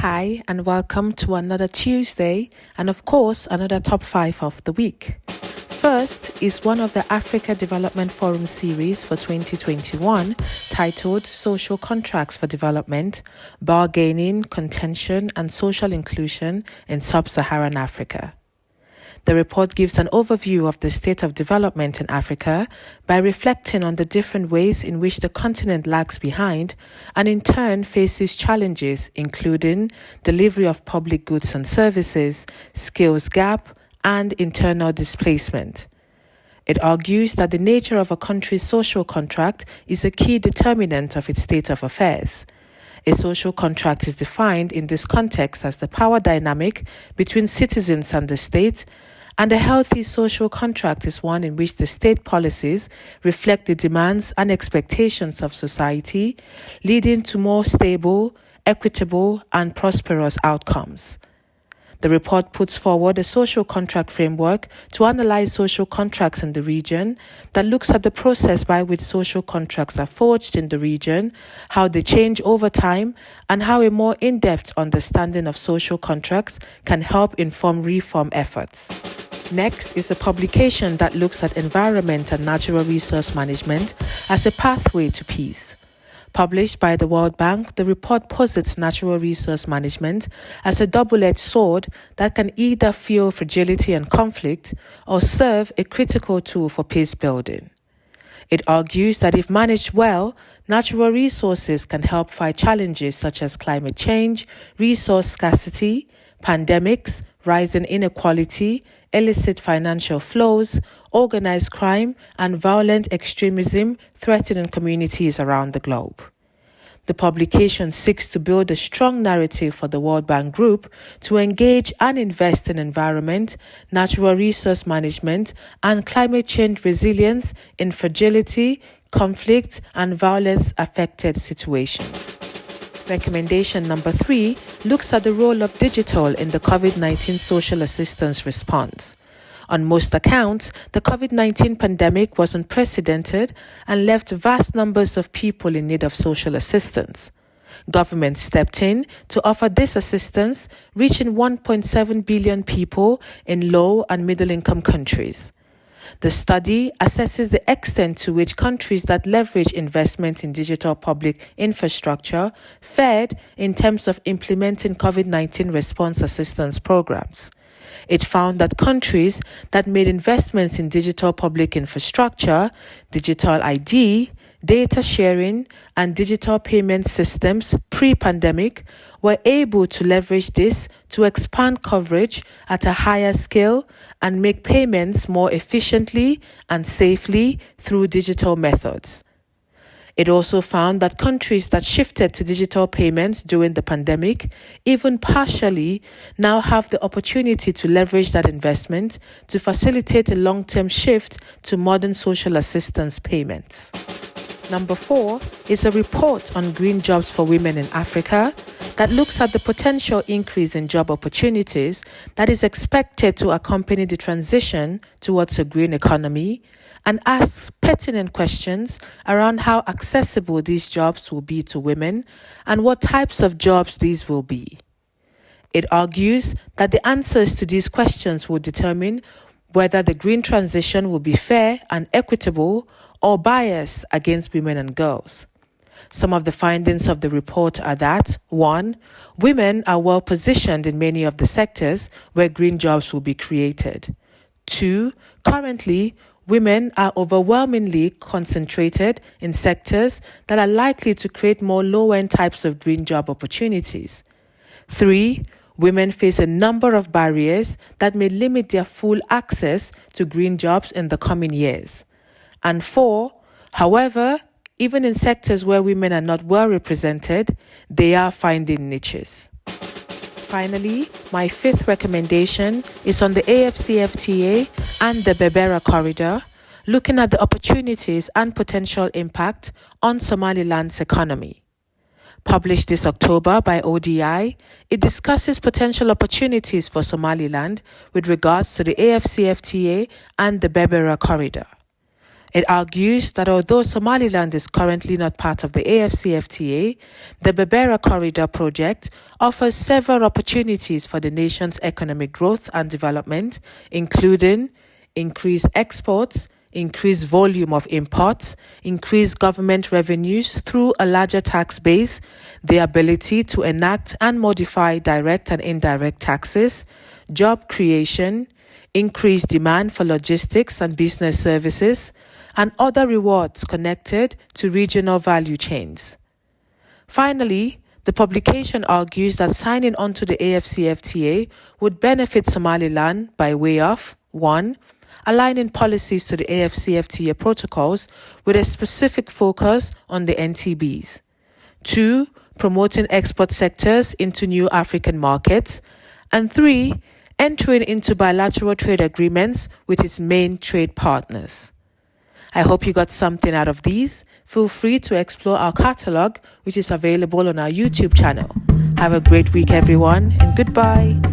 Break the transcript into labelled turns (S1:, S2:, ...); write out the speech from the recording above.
S1: Hi, and welcome to another Tuesday, and of course, another top 5 of the week. First is one of the Africa Development Forum series for 2021 titled Social Contracts for Development, Bargaining, Contention, and Social Inclusion in Sub-Saharan Africa. The report gives an overview of the state of development in Africa by reflecting on the different ways in which the continent lags behind and in turn faces challenges including delivery of public goods and services, skills gap, and internal displacement. It argues that the nature of a country's social contract is a key determinant of its state of affairs. A social contract is defined in this context as the power dynamic between citizens and the state, and a healthy social contract is one in which the state policies reflect the demands and expectations of society, leading to more stable, equitable, and prosperous outcomes. The report puts forward a social contract framework to analyze social contracts in the region that looks at the process by which social contracts are forged in the region, how they change over time, and how a more in-depth understanding of social contracts can help inform reform efforts. Next is a publication that looks at environment and natural resource management as a pathway to peace. Published by the World Bank, the report posits natural resource management as a double-edged sword that can either fuel fragility and conflict or serve a critical tool for peace building. It argues that if managed well, natural resources can help fight challenges such as climate change, resource scarcity, pandemics, rising inequality, illicit financial flows, organized crime, and violent extremism threatening communities around the globe. The publication seeks to build a strong narrative for the World Bank Group to engage and invest in environment, natural resource management, and climate change resilience in fragility, conflict, and violence-affected situations. Recommendation number 3 looks at the role of digital in the COVID-19 social assistance response. On most accounts, the COVID-19 pandemic was unprecedented and left vast numbers of people in need of social assistance. Government stepped in to offer this assistance, reaching 1.7 billion people in low and middle-income countries. The study assesses the extent to which countries that leverage investment in digital public infrastructure fared in terms of implementing COVID-19 response assistance programs. It found that countries that made investments in digital public infrastructure, digital ID, data sharing, and digital payment systems pre-pandemic were able to leverage this to expand coverage at a higher scale and make payments more efficiently and safely through digital methods. It also found that countries that shifted to digital payments during the pandemic, even partially, now have the opportunity to leverage that investment to facilitate a long-term shift to modern social assistance payments. Number 4 is a report on green jobs for women in Africa that looks at the potential increase in job opportunities that is expected to accompany the transition towards a green economy and asks pertinent questions around how accessible these jobs will be to women and what types of jobs these will be. It argues that the answers to these questions will determine whether the green transition will be fair and equitable or biased against women and girls. Some of the findings of the report are that 1. Women are well positioned in many of the sectors where green jobs will be created. 2. Currently, women are overwhelmingly concentrated in sectors that are likely to create more low-end types of green job opportunities. 3. Women face a number of barriers that may limit their full access to green jobs in the coming years. And 4. However, even in sectors where women are not well represented, they are finding niches. Finally, my 5th recommendation is on the AfCFTA and the Berbera Corridor, looking at the opportunities and potential impact on Somaliland's economy. Published this October by ODI, it discusses potential opportunities for Somaliland with regards to the AfCFTA and the Berbera Corridor. It argues that although Somaliland is currently not part of the AfCFTA, the Berbera Corridor project offers several opportunities for the nation's economic growth and development, including increased exports, increased volume of imports, increased government revenues through a larger tax base, the ability to enact and modify direct and indirect taxes, job creation, increased demand for logistics and business services, and other rewards connected to regional value chains. Finally, the publication argues that signing onto the AfCFTA would benefit Somaliland by way of 1. Aligning policies to the AfCFTA protocols with a specific focus on the NTBs. 2. Promoting export sectors into new African markets. And 3. Entering into bilateral trade agreements with its main trade partners. I hope you got something out of these. Feel free to explore our catalog, which is available on our YouTube channel. Have a great week, everyone, and goodbye.